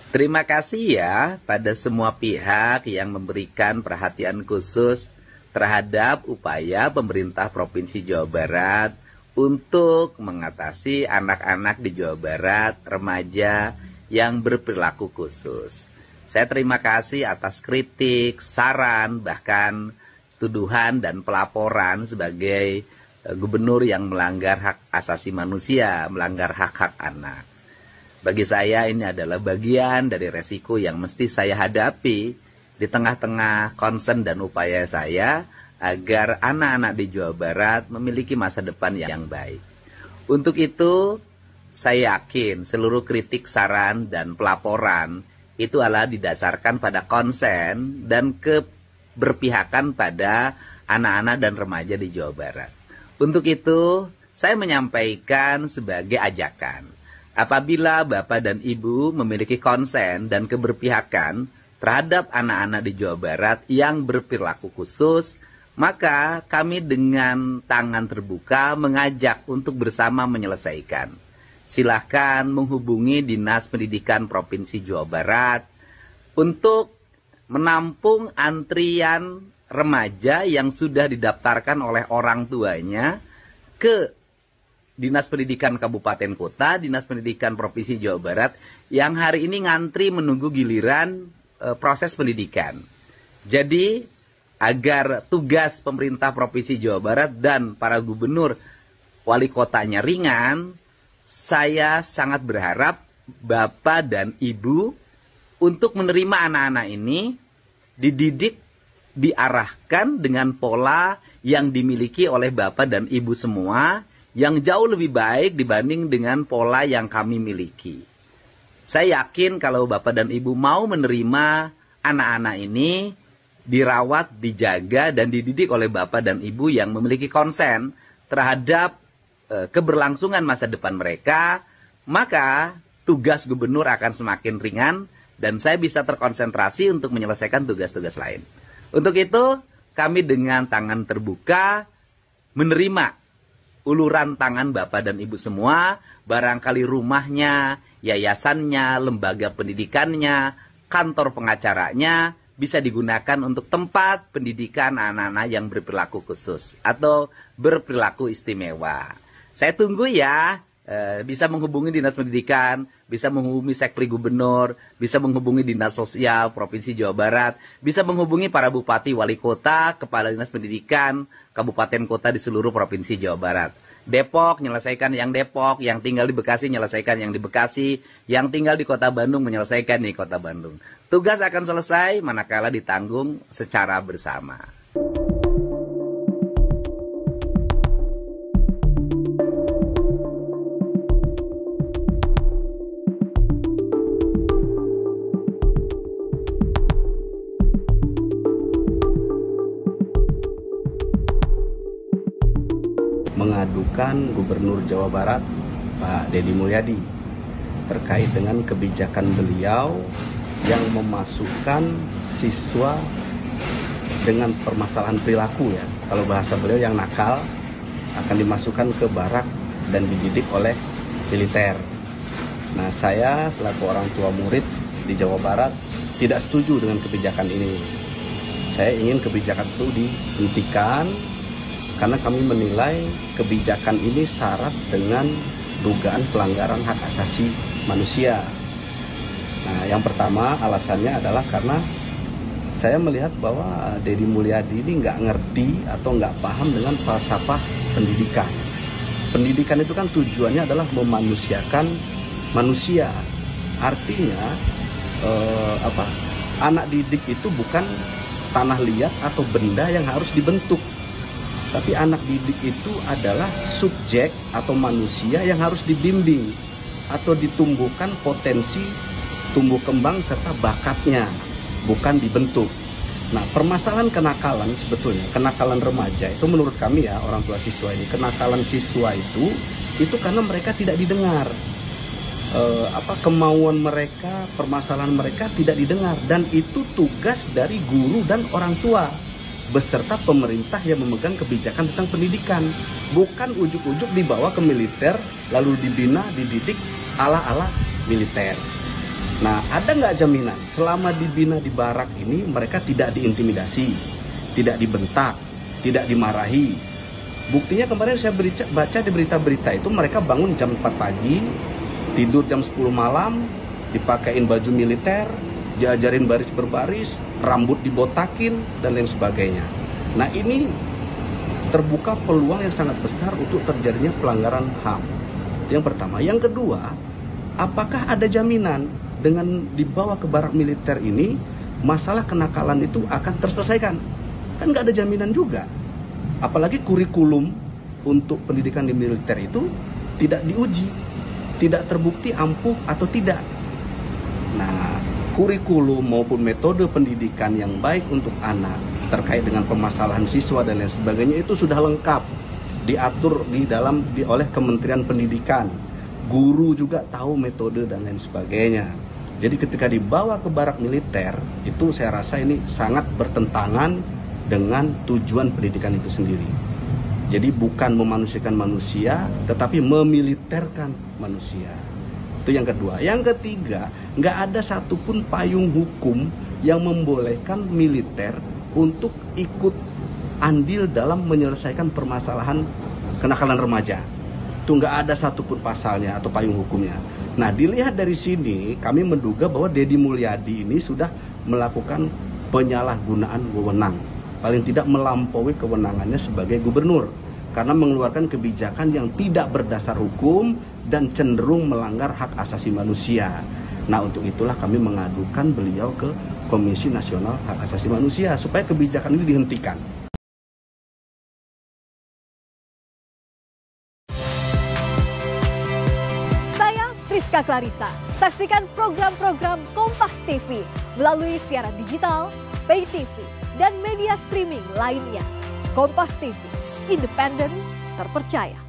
Terima kasih ya pada semua pihak yang memberikan perhatian khusus terhadap upaya pemerintah Provinsi Jawa Barat untuk mengatasi anak-anak di Jawa Barat, remaja yang berperilaku khusus. Saya terima kasih atas kritik, saran, bahkan tuduhan dan pelaporan sebagai gubernur yang melanggar hak asasi manusia, melanggar hak-hak anak. Bagi saya ini adalah bagian dari resiko yang mesti saya hadapi di tengah-tengah concern dan upaya saya agar anak-anak di Jawa Barat memiliki masa depan yang baik. Untuk itu, saya yakin seluruh kritik, saran, dan pelaporan itu adalah didasarkan pada konsen dan keberpihakan pada anak-anak dan remaja di Jawa Barat. Untuk itu, saya menyampaikan sebagai ajakan. Apabila Bapak dan Ibu memiliki konsen dan keberpihakan terhadap anak-anak di Jawa Barat yang berperilaku khusus, maka kami dengan tangan terbuka mengajak untuk bersama menyelesaikan. Silahkan menghubungi Dinas Pendidikan Provinsi Jawa Barat untuk menampung antrian remaja yang sudah didaftarkan oleh orang tuanya ke Dinas Pendidikan Kabupaten Kota, Dinas Pendidikan Provinsi Jawa Barat yang hari ini ngantri menunggu giliran proses pendidikan. Jadi agar tugas pemerintah Provinsi Jawa Barat dan para gubernur wali kotanya ringan, saya sangat berharap Bapak dan Ibu untuk menerima anak-anak ini dididik, diarahkan dengan pola yang dimiliki oleh Bapak dan Ibu semua yang jauh lebih baik dibanding dengan pola yang kami miliki. Saya yakin kalau Bapak dan Ibu mau menerima anak-anak ini dirawat, dijaga, dan dididik oleh Bapak dan Ibu yang memiliki konsen terhadap keberlangsungan masa depan mereka, maka tugas gubernur akan semakin ringan dan saya bisa terkonsentrasi untuk menyelesaikan tugas-tugas lain. Untuk itu, kami dengan tangan terbuka menerima uluran tangan Bapak dan Ibu semua, barangkali rumahnya, yayasannya, lembaga pendidikannya, kantor pengacaranya bisa digunakan untuk tempat pendidikan anak-anak yang berperilaku khusus atau berperilaku istimewa. Saya tunggu ya, bisa menghubungi Dinas Pendidikan, bisa menghubungi Sekpri Gubernur, bisa menghubungi Dinas Sosial Provinsi Jawa Barat, bisa menghubungi para bupati, wali kota, kepala Dinas Pendidikan, kabupaten kota di seluruh Provinsi Jawa Barat. Depok, menyelesaikan yang Depok, yang tinggal di Bekasi, menyelesaikan yang di Bekasi, yang tinggal di Kota Bandung, menyelesaikan di Kota Bandung. Tugas akan selesai manakala ditanggung secara bersama. Mengadukan Gubernur Jawa Barat Pak Deddy Mulyadi terkait dengan kebijakan beliau yang memasukkan siswa dengan permasalahan perilaku ya. Kalau bahasa beliau yang nakal akan dimasukkan ke barak dan dididik oleh militer. Nah, saya selaku orang tua murid di Jawa Barat tidak setuju dengan kebijakan ini. Saya ingin kebijakan itu dihentikan karena kami menilai kebijakan ini syarat dengan dugaan pelanggaran hak asasi manusia. Nah, yang pertama alasannya adalah karena saya melihat bahwa Deddy Mulyadi ini nggak ngerti atau nggak paham dengan falsafah pendidikan. Pendidikan itu kan tujuannya adalah memanusiakan manusia. Artinya anak didik itu bukan tanah liat atau benda yang harus dibentuk. Tapi anak didik itu adalah subjek atau manusia yang harus dibimbing atau ditumbuhkan potensi tumbuh kembang serta bakatnya, bukan dibentuk. Nah, permasalahan kenakalan sebetulnya, kenakalan remaja itu menurut kami ya, orang tua siswa ini, kenakalan siswa itu karena mereka tidak didengar. Kemauan mereka, permasalahan mereka tidak didengar, dan itu tugas dari guru dan orang tua beserta pemerintah yang memegang kebijakan tentang pendidikan, bukan ujuk-ujuk dibawa ke militer lalu dibina, dididik ala-ala militer. Nah, ada nggak jaminan selama dibina di barak ini mereka tidak diintimidasi, tidak dibentak, tidak dimarahi? Buktinya kemarin saya baca di berita-berita itu mereka bangun jam 4 pagi, tidur jam 10 malam, dipakein baju militer, diajarin baris berbaris, rambut dibotakin, dan lain sebagainya. Nah, ini terbuka peluang yang sangat besar untuk terjadinya pelanggaran HAM. Yang pertama. Yang kedua, apakah ada jaminan dengan dibawa ke barak militer ini, masalah kenakalan itu akan terselesaikan? Kan nggak ada jaminan juga. Apalagi kurikulum untuk pendidikan di militer itu tidak diuji, tidak terbukti ampuh atau tidak. Nah, kurikulum maupun metode pendidikan yang baik untuk anak terkait dengan permasalahan siswa dan lain sebagainya itu sudah lengkap diatur oleh Kementerian Pendidikan. Guru juga tahu metode dan lain sebagainya. Jadi ketika dibawa ke barak militer itu saya rasa ini sangat bertentangan dengan tujuan pendidikan itu sendiri. Jadi bukan memanusiakan manusia, tetapi memiliterkan manusia. Itu yang kedua. Yang ketiga, nggak ada satupun payung hukum yang membolehkan militer untuk ikut andil dalam menyelesaikan permasalahan kenakalan remaja. Itu nggak ada satupun pasalnya atau payung hukumnya. Nah, dilihat dari sini, kami menduga bahwa Deddy Mulyadi ini sudah melakukan penyalahgunaan wewenang. Paling tidak melampaui kewenangannya sebagai gubernur, karena mengeluarkan kebijakan yang tidak berdasar hukum dan cenderung melanggar hak asasi manusia. Nah, untuk itulah kami mengadukan beliau ke Komisi Nasional Hak Asasi Manusia supaya kebijakan ini dihentikan. Saya Rizka Clarissa. Saksikan program-program Kompas TV melalui siaran digital, pay TV, dan media streaming lainnya. Kompas TV, independen, terpercaya.